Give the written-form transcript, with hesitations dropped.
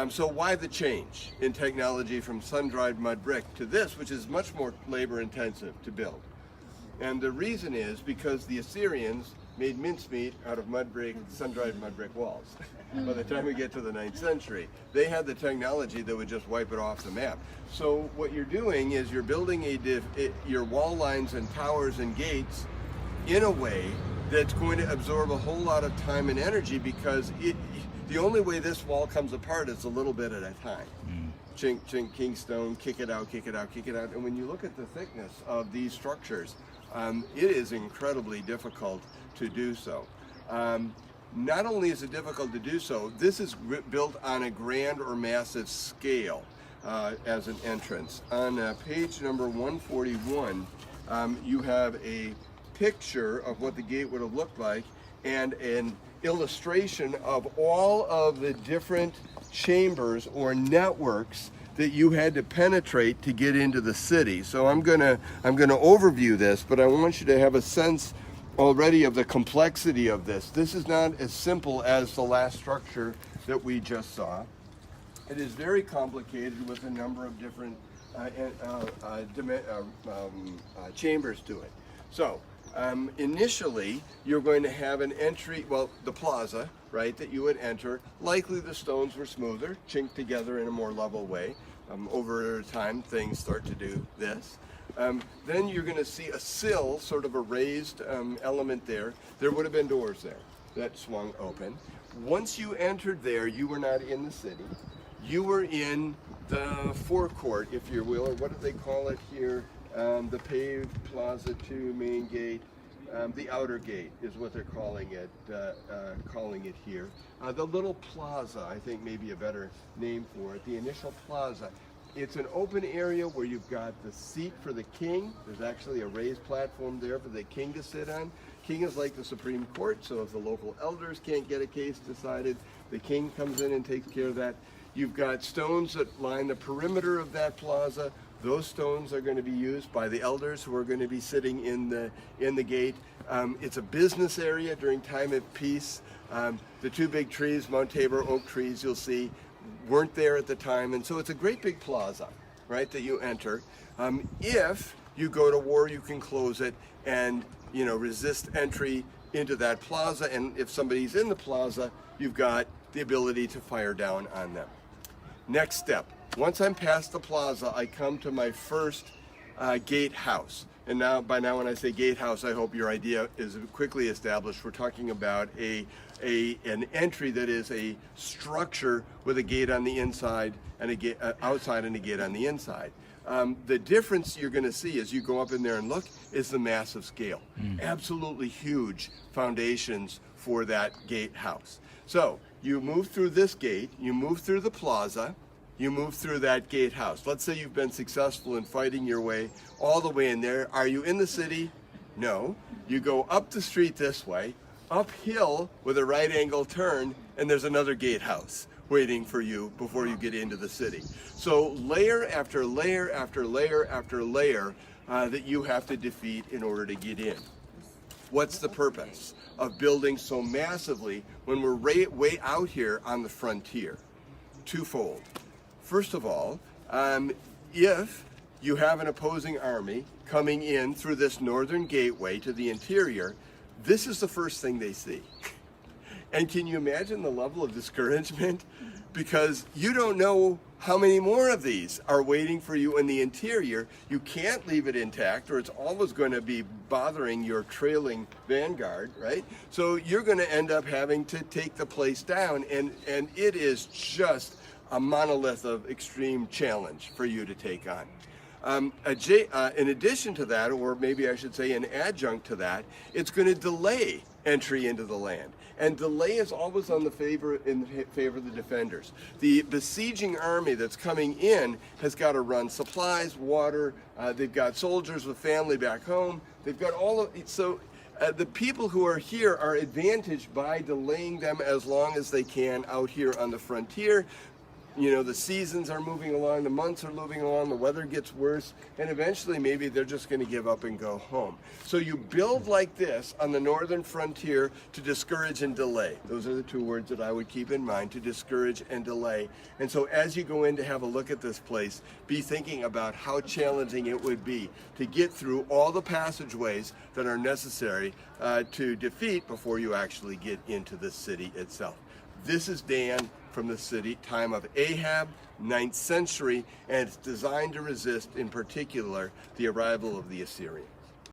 So why the change in technology from sun-dried mud brick to this, which is much more labor-intensive to build? And the reason is because the Assyrians made mincemeat out of mud brick, sun-dried mud brick walls. By the time we get to the 9th century, they had the technology that would just wipe it off the map. So what you're doing is you're building your wall lines and towers and gates in a way that's going to absorb a whole lot of time and energy, because the only way this wall comes apart is a little bit at a time. Chink, chink, king stone, kick it out, kick it out, kick it out. And when you look at the thickness of these structures, it is incredibly difficult to do so. Not only is it difficult to do so, this is built on a grand or massive scale as an entrance. On page number 141, you have a picture of what the gate would have looked like and an illustration of all of the different chambers or networks that you had to penetrate to get into the city. So I'm gonna overview this, but I want you to have a sense already of the complexity of this. This is not as simple as the last structure that we just saw. It is very complicated with a number of different chambers to it. So initially, you're going to have an entry, well, the plaza, right, that you would enter. Likely the stones were smoother, chinked together in a more level way. Over time, things start to do this. Then you're going to see a sill, sort of a raised element there. There would have been doors there that swung open. Once you entered there, you were not in the city. You were in the forecourt, if you will, or what do they call it here? The paved plaza to main gate. The outer gate is what they're calling it here. The little plaza, I think, may be a better name for it. The initial plaza. It's an open area where you've got the seat for the king. There's actually a raised platform there for the king to sit on. King is like the Supreme Court, so if the local elders can't get a case decided, the king comes in and takes care of that. You've got stones that line the perimeter of that plaza. Those stones are going to be used by the elders who are going to be sitting in the gate. It's a business area during time of peace. The two big trees, Mount Tabor oak trees, you'll see, weren't there at the time, and so it's a great big plaza, right, that you enter. If you go to war, you can close it and, you know, resist entry into that plaza, and if somebody's in the plaza, you've got the ability to fire down on them. Next step. Once I'm past the plaza, I come to my first gatehouse. And by now when I say gatehouse, I hope your idea is quickly established. We're talking about an entry that is a structure with a gate on the inside and a gate outside and a gate on the inside. The difference you're going to see as you go up in there and look is the massive scale. Absolutely huge foundations for that gatehouse. So you move through this gate, you move through the plaza, you move through that gatehouse. Let's say you've been successful in fighting your way all the way in there. Are you in the city? No. You go up the street this way, uphill with a right angle turn, and there's another gatehouse waiting for you before you get into the city. So layer after layer after layer after layer that you have to defeat in order to get in. What's the purpose of building so massively when we're way out here on the frontier? Twofold. First of all, if you have an opposing army coming in through this northern gateway to the interior, this is the first thing they see. And can you imagine the level of discouragement? Because you don't know how many more of these are waiting for you in the interior. You can't leave it intact, or it's always going to be bothering your trailing vanguard, right? So you're going to end up having to take the place down, and it is just a monolith of extreme challenge for you to take on. In addition to that, or maybe I should say an adjunct to that, it's going to delay entry into the land. And delay is always in favor of the defenders. The besieging army that's coming in has got to run supplies, water, they've got soldiers with family back home, they've got all of it. So the people who are here are advantaged by delaying them as long as they can out here on the frontier. you know, the seasons are moving along, the months are moving along, the weather gets worse, and eventually maybe they're just going to give up and go home. So you build like this on the northern frontier to discourage and delay. Those are the two words that I would keep in mind, to discourage and delay. And so as you go in to have a look at this place, be thinking about how challenging it would be to get through all the passageways that are necessary to defeat before you actually get into the city itself. This is Dan from the city, time of Ahab, 9th century, and it's designed to resist, in particular, the arrival of the Assyrians.